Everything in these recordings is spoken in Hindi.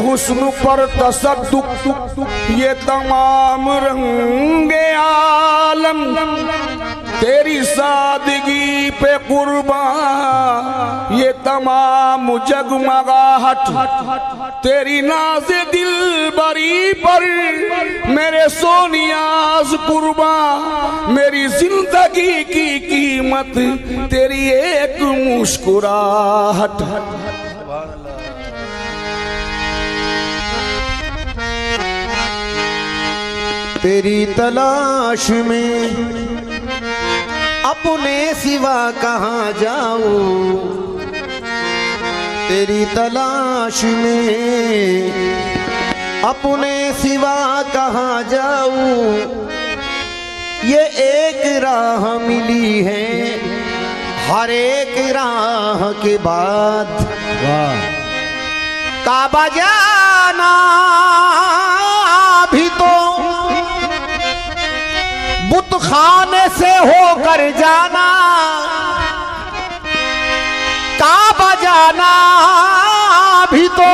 हुस्न पर तसद्दुक ये तमाम रंगे आलम, तेरी सादगी पे कुर्बान ये तमाम जगमगाहट, तेरी नाज़े दिल बरी पर मेरे सोनियाज कुर्बान, मेरी जिंदगी की कीमत तेरी एक मुस्कुराहट। तेरी तलाश में अपने सिवा कहाँ जाऊं, तेरी तलाश में अपने सिवा कहाँ जाऊं, ये एक राह मिली है हर एक राह के बाद। काबा जाना भी तो बुत खाने से होकर जाना, काबा जाना भी तो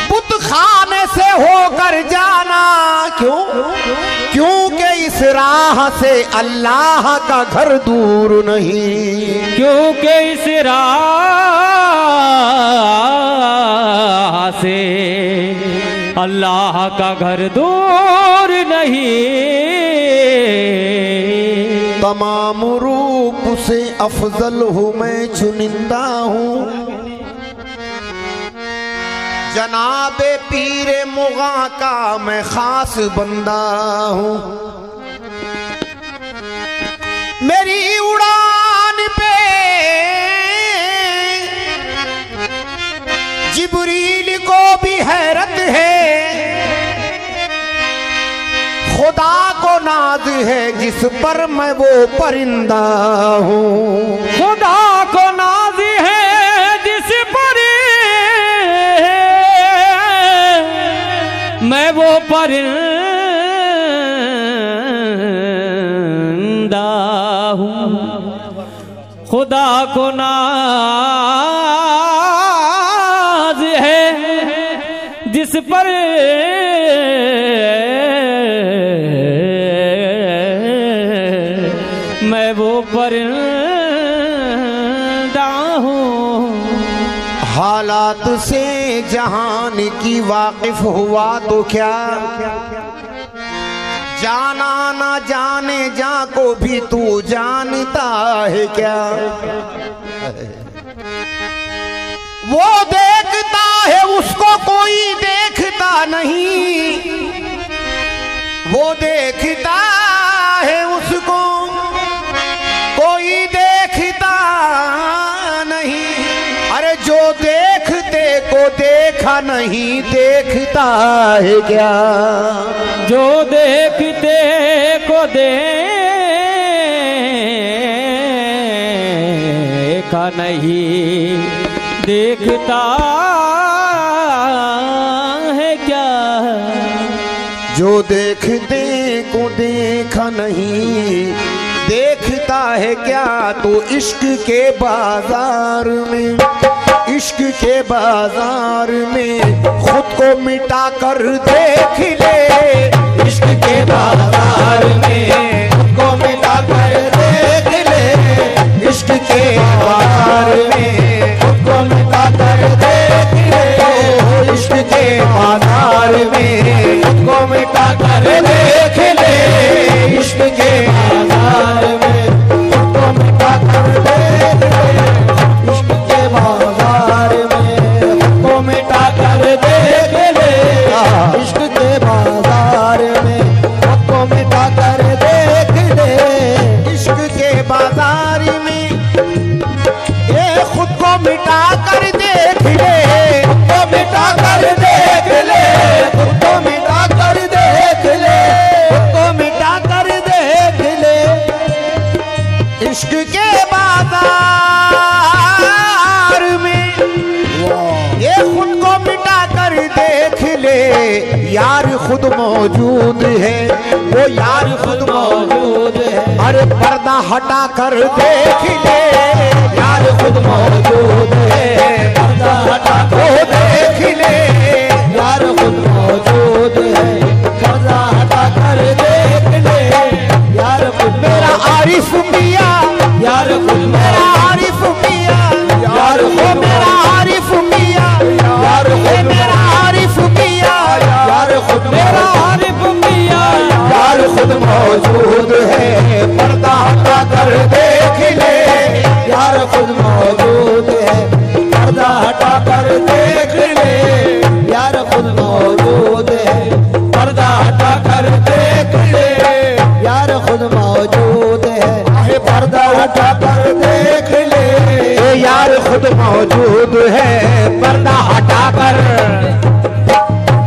बुत खाने से होकर जाना। क्यों? क्योंकि इस राह से अल्लाह का घर दूर नहीं, क्योंकि इस राह से अल्लाह का घर दूर नहीं। तमाम रूप से अफजल हूँ मैं, चुनिंदा हूँ, जनाबे पीरे मुगा का मैं खास बंदा हूँ। मेरी उड़ान पे जिब्रील को भी हैरत है, खुदा को नाज है जिस पर मैं वो परिंदा हूँ। खुदा को नाज है जिस पर मैं वो परिंदा हूँ। खुदा को नाज है जिस पर मैं वो परिंदा हूँ। हालात से जहान की वाकिफ हुआ तो क्या, जाना ना जाने जा को भी तू जानता है क्या। वो देखता है उसको कोई देखता नहीं, वो देखता है उसको कोई देखता नहीं। अरे जो देखते को देखा नहीं देखता है क्या, जो देखते को देखा नहीं देखता है क्या। जो देखते को देखा नहीं देखता है क्या। तो इश्क के बाजार में, इश्क के बाजार में खुद को मिटा कर देख ले। इश्क के बाजार में खुद को मिटा कर देख ले। इश्क के बाजार में खुद को मिटा कर देख ले। इश्क के बाजार में खुद को मिटा कर देख ले। इश्क के बाजार में खुद को मिटा कर देख ले। इश्क के बाजार में खुद को मिटा कर देख ले। इश्क के बाजार में खुद को मिटा कर देख ले। इश्क के बाजार में ये खुद को मिटा कर देख ले। खुद को मिटा कर देख ले। खुद को मिटा कर देख ले। खुद को मिटा कर देख ले। इश्क के बाजार में ये खुद को मिटा कर देख ले। यार खुद मौजूद है, वो यार खुद मौजूद है। अरे पर्दा हटा कर देख ले। यार खुद मौजूद है, पर्दा हटा कर देख ले। मेरा आरिफ मिया, यार खुद मेरा आरिफ मिया, यार ओ मेरा आरिफ मिया, यार खुद मेरा आरिफ मिया, यार खुद मेरा आरिफ मिया, यार खुद मौजूद है, पर्दा हटा कर देख ले, यार खुद मौजूद है, पर्दा हटा कर देख ले, यार खुद मौजूद है, पर्दा हटा कर देख ले, यार खुद मौजूद है, पर्दा हटा कर देख ले, यार खुद मौजूद है, पर्दा हटा कर,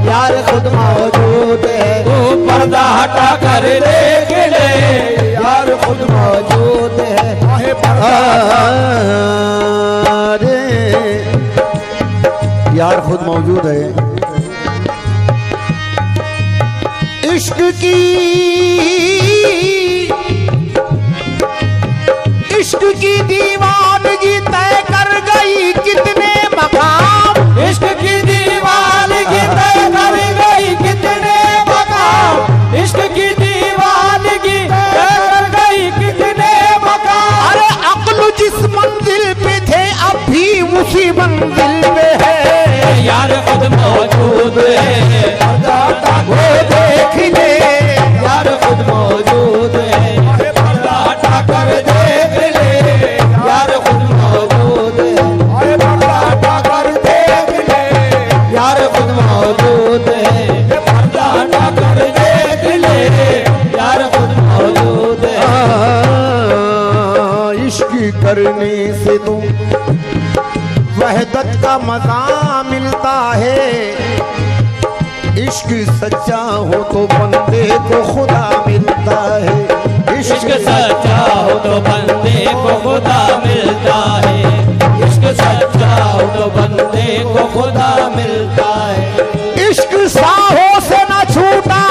यार खुद मौजूद है, पर्दा हटा कर देख ले, यार खुद मौजूद है, अरे यार खुद मौजूद है। इश्क की दीवानगी तय कर गई कितने मकाम, इश्क की दीवानगी तय कर गई कितने मकाम, इश्क की दीवानगी तय कर गई कितने मकाम। अरे अक्ल जिस मंजिल पे थे अब भी उसी मंजिल पे है, यार खुद मौजूद है, पर्दा हटा वो देख ले, यार खुद मौजूद है, पर्दा हटा कर देख ले, यार खुद मौजूद है, पर्दा हटा कर देख ले, यार खुद मौजूद है, पर्दा हटा कर देख ले, यार खुद मौजूद है। इश्क करने से तो वहदत का मजा मिलता है, इश्क सच्चा हो तो बंदे को खुदा मिलता है, इश्क सच्चा हो तो बंदे को खुदा मिलता है, इश्क सच्चा हो तो बंदे को खुदा मिलता है। इश्क साहों से न छूटा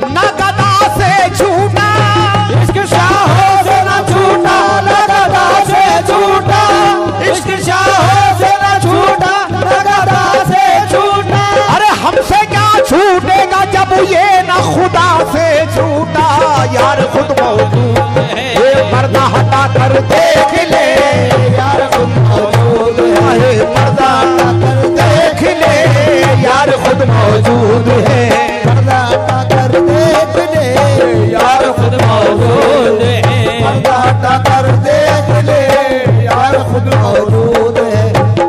न गदा से छूटा, इश्क शाहों से न छूटा न गदा से छूटा, इश्क शाहों से न छूटा न गदा से छूटा। अरे हमसे क्या छूटेगा जब ये न खुदा से छूटा, यार खुद मौजूद है, ये पर्दा हटा कर देख ले, यार खुद मौजूद है, पर्दा हटा कर देख ले, यार खुद मौजूद है, पर्दा हटा कर देख ले, यार खुद मौजूद है, पर्दा हटा कर देख ले, यार खुद मौजूद है,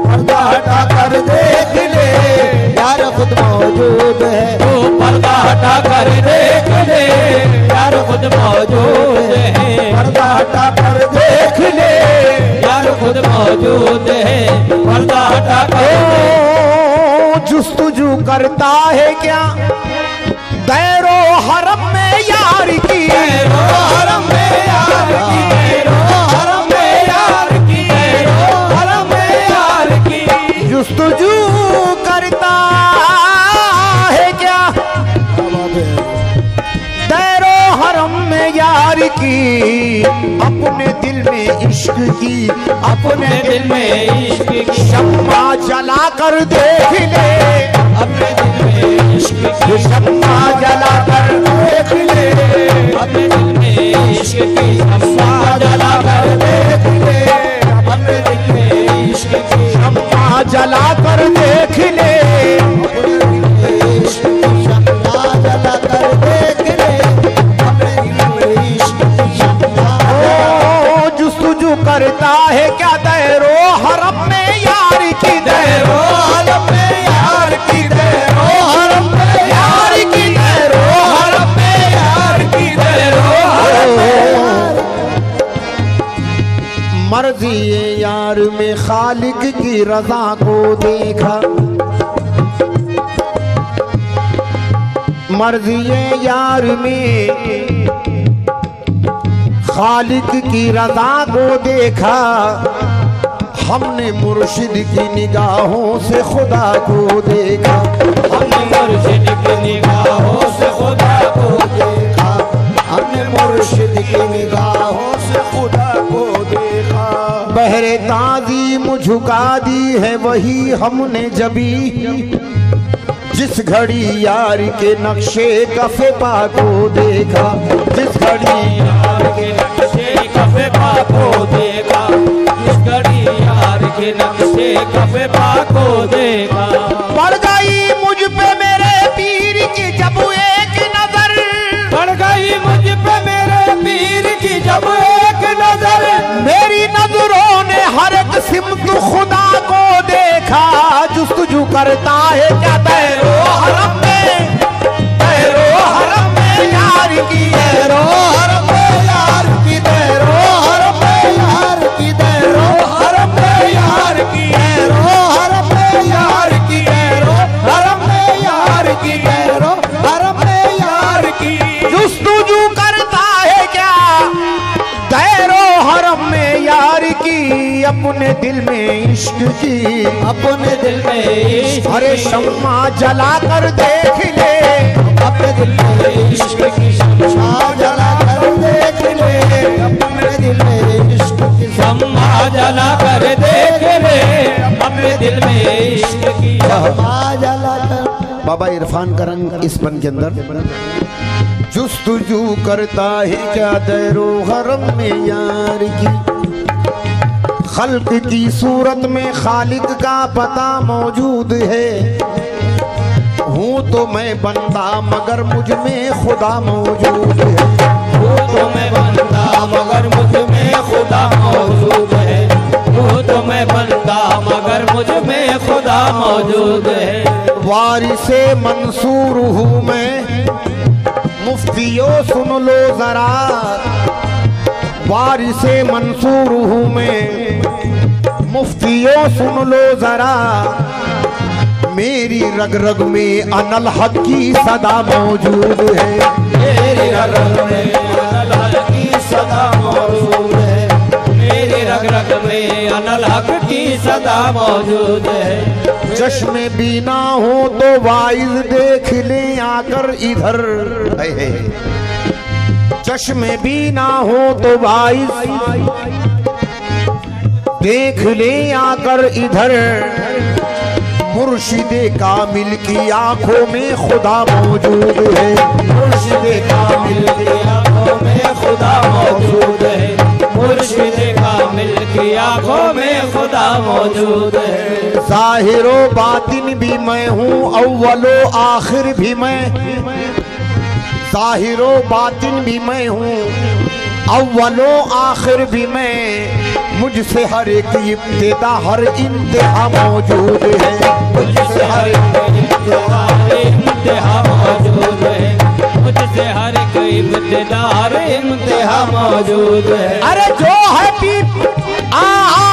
पर्दा हटा कर देख ले, यार खुद मौजूद है, वो पर्दा हटा कर देख ले, यार खुद मौजूद है, पर्दा हटा कर देख ले, यार खुद मौजूद है, पर्दा हटा कर जुस्तजू करता है क्या दैरो हरम में यार की, हरम में यार की, हरम में यार की, हरम में यार की, जुस्तजू करता है क्या दैरो हरम में यार की, अपने दिल में इश्क की, अपने दिल में इश्क की शम्मा जला कर देख ले, अपने दिल में इश्क की शम्मा जला कर देख ले, अपने दिल में इश्क की शम्मा जला कर देख ले, अपने दिल में इश्क की शम्मा जला कर देख ले, इश्क की शम्मा जला कर देख ले, अपने दिल में इश्क की शम्मा जुस्तजू करता है क्या दैरो हरम में यार की, दैरो हरम में यार की, दैरो हरम में यार की, दैरो हरम में यार की, दैरो हरम में मर्जी यार में खालिक की रजा को देखा, मर्जी यार में खालिक की रजा को देखा, हमने मुर्शिद की निगाहों से खुदा को देखा, हमने मुर्शिद की निगाहों से खुदा को देखा, हमने मुर्शिद की निगाहों से खुदा को देखा। बहरे ताज़ीम झुका दी है वही हमने जबी, जिस घड़ी यार के नक्शे कफे पा को देखा, जिस घड़ी यार के नक्शे कफे पा को देखा, जिस घड़ी यार के नक्शे कफे पा को देखा। पड़ गई मुझ पे मेरे पीर की जब एक नजर, पड़ गई मुझ पे मेरे पीर की जब एक नजर, मेरी नजरों ने हर एक सिमत खुदा को देखा। जुस्तजू करता है क्या तैरो हरम में, तैरो हरम में यार की, तैरो हरम में यार की, तैरो हरम में यार की, तैरो हरम में यार की, तैरो हरम में यार की, तैरो हरम में यार की, तैरो हरम में यार की। जुस्तजू करता है क्या तैरो हरम में यार की, अपने दिल में इश्क की, अपने दिल में इश्क, अरे शम्मा जला कर देख ले, अपने दिल में इश्क की शम्मा जला कर देख ले, अपने दिल में इश्क की शम्मा जला कर देख ले, अपने दिल में इश्क की शम्मा जला कर। बाबा इरफान का रंग इस पन के अंदर। जुस्तजू करता है क्या दैरो हरम में यार की, खल्क की सूरत में खालिक का पता मौजूद है। हूँ तो मैं बंदा मगर मुझ में खुदा मौजूद है, हूँ तो मैं बंदा मगर मुझ में खुदा मौजूद है, हूँ तो मैं बंदा मगर मुझ में खुदा मौजूद है। वारिसे मंसूर हूँ मैं, मुफ्तियों सुन लो जरा, वारिसे मंसूर हूँ मैं, मुफ्तियों सुन लो जरा। मेरी रग रग में अनल हक की सदा मौजूद है, मेरी रग रग में अनल हक की सदा मौजूद है, मेरी रग रग में अनल हक की सदा मौजूद है। चश्मे बीना हो तो वाइज देख ले आकर इधर, चश्मे बीना हो तो वाइज देख ले आकर इधर। मुर्शिदे कामिल की आंखों में खुदा मौजूद है, मुर्शिदे कामिल की आंखों में खुदा मौजूद है, मुर्शिदे कामिल की आंखों में खुदा मौजूद है। ज़ाहिरो बातिन भी मैं हूँ, अव्वलो आखिर भी मैं, ज़ाहिरो बातिन भी मैं हूँ, अव्वलो आखिर भी मैं। मुझसे हर एक इब्तिदा हर इंतहा मौजूद है, मुझसे हर एक इब्तिदा मौजूद है, मुझसे हर एक इब्तिदा हर इंतहा मौजूद है। अरे जो है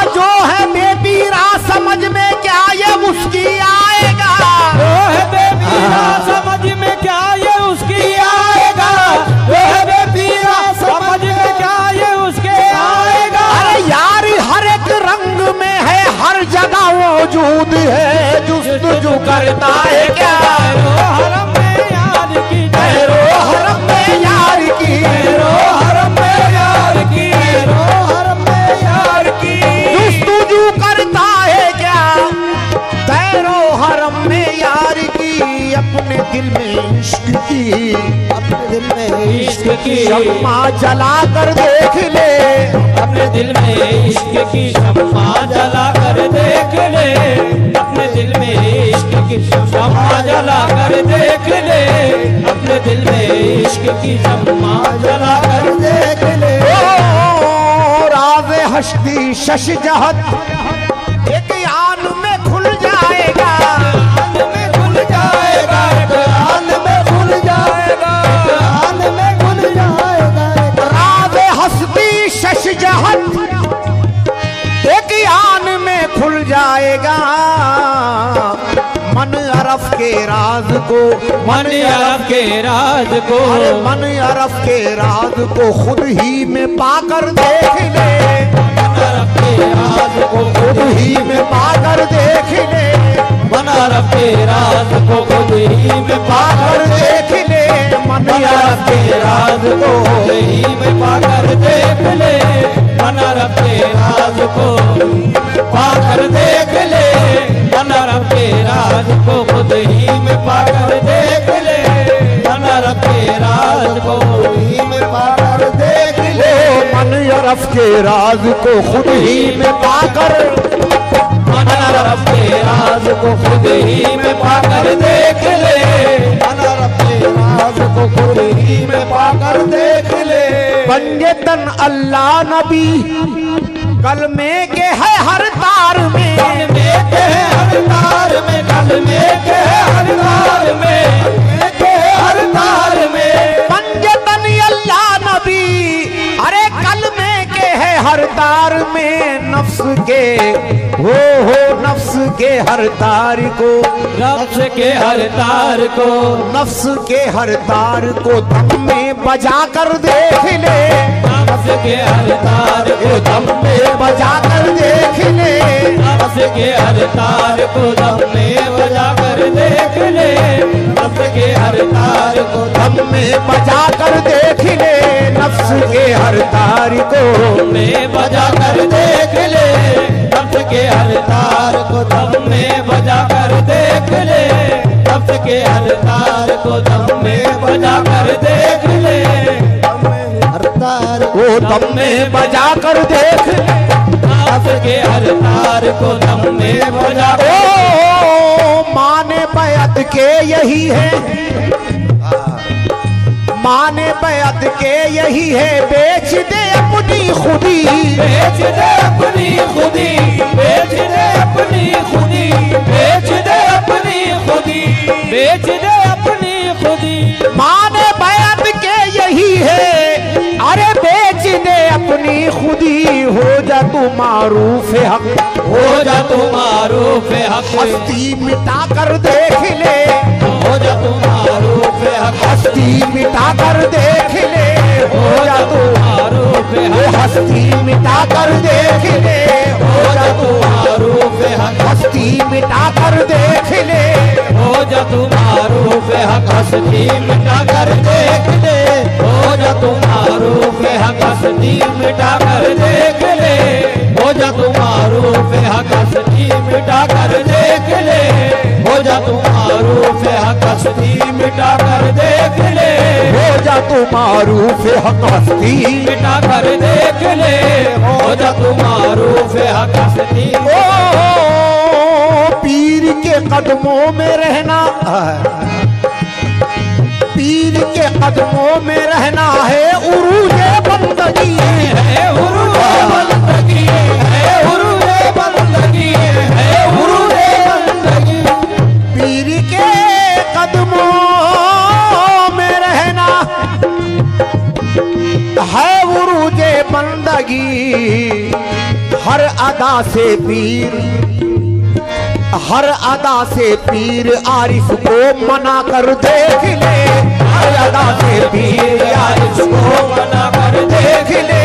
जो है बेबीरा समझ में क्या ये उसकी आएगा, जो है बेबीरा समझ में क्या ये उसकी आएगा, जो है बेबीरा समझ में क्या ये उसके आएगा। अरे यार हर एक रंग में है, हर जगह मौजूद है। जुस्तजू करता है क्या हरम में यार की, तैरो हरम में यार की, तैरो हरम में यार की, तैरो हरम में यार की। जुस्तजू करता है क्या तैरो हरम में यार की, अपने दिल में इश्क की, अपने दिल में इश्क की शम्मा जला कर देख ले, अपने दिल में इश्क की शम्मा जला कर देख ले, अपने दिल में इश्क की शम्मा जला कर देख ले, अपने दिल में इश्क की शम्मा जला कर देख ले। राज़ हस्ती शश जहत एक आन में खुल जाएगा, आन में खुल जाएगा, आन में खुल जाएगा, आन में खुल जाएगा। राज़ हस्ती शश जहत एक आन में खुल जाएगा। मन अरफ के राज को, मन अरब के राज को, अरे मन अरफ के राज को खुद ही में पाकर देख ले, मन अरब के राज को खुद ही में पाकर देख ले, मन अरब के राज को खुद ही में पाकर देख ले, मन अरब के राज को खुद ही में पाकर देख ले, मन अरब के राज को पाकर देख ले, मन अरब के राज को खुद ही में पाकर रब के राज को खुद ही में पाकर, अना रब के राज को खुद ही में पाकर देख ले, अना रब के राज को खुद ही में पाकर देख ले। बंगे तन अल्लाह नबी कलमे के है हर तार में, कलमे के है हर तार में, कलमे के है हर तार में, कलमे के है हर तार में। बंगे तन अल्लाह नबी अरे कलमे के है हर तार में, नफ्स के हो नफ्स के हर तार को, नफ्स के हर तार को, नफ्स के हर तार को दम में बजा कर देख ले, नफ्स के हर तार को दम में बजा कर देख ले, नफ्स के हर तार को दम में बजा कर देख ले, नफ्स के हर तार को दम में बजा कर देख ले, नफ्स के हर तार को में बजा कर देख ले, नफ्स के हर तार को दम में बजा कर देख ले, नफ्स के हर तार को दम में बजा कर देख ले, हर तार वो दम में बजा कर देख ले, नफ्स के हर तार को दम में बजा ओ माने बैत के यही है, माने बैत के यही है, बेच दे अपनी खुदी, बेच दे अपनी खुदी, बेच दे अपनी खुदी, बेच दे अपनी खुदी, बेच दे अपनी खुदी। माने बैत के यही है, अरे बेच दे अपनी खुदी, हो जा तू मारूफ हक, हो जा तू मारूफ हक, हस्ती मिटा कर देख ले, हो जा तू मारूफ हक, हस्ती मिटा कर देख ले, हो जा तू मारूफ वो हक, हस्ती मिटा कर देख ले, हो जा तू मारूफ हक, हस्ती मिटा कर देख ले, हो जा तू मारूफ हक, हस्ती मिटा कर देख ले, हो जा तू मारूफ हक, हस्ती मिटा कर देख ले, हो जा तू मारूफ हक, हस्ती मिटा कर देख ले, हो जा तू मारूफ हक, हस्ती मिटा कर देख ले, हो जा तू मारूफ हक, हस्ती मिटा कर देख ले, हो जा तू मारूफ हक, हस्ती ओ पीर के कदमों में रहना, पीर के कदमों में रहना है उरूजे बंदगी, है उरूजे बंदगी, है उरूजे बंदगी, है उरूजे बंदगी। पीर के कदमों में रहना है उरूजे बंदगी, हर अदा से पीर, हर अदा से पीर आरिफ को मना कर देख ले, हर अदा से पीर आरिफ को मना कर देख ले,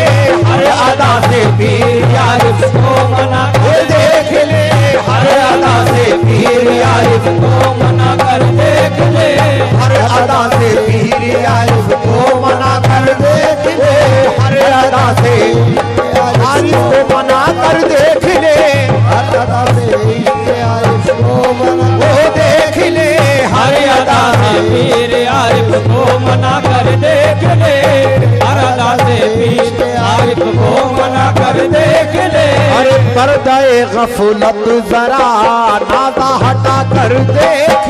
हर अदा से पीर आरिफ को मना कर देख ले, हर अदा से पीर आरिफ को मना कर देख ले, हर अदा से पीर आरिफ को मना कर देख ले, हर अदा से आरिफ को मना कर देख ले, हर अदा से आरिफ को मना वो देख ले, हर अदा से पीर आरिफ को मना कर देख ले, हर अदा से पीर आरिफ को मना कर देख ले। अरे पर्दा गफलत जरा नादा हटा कर देख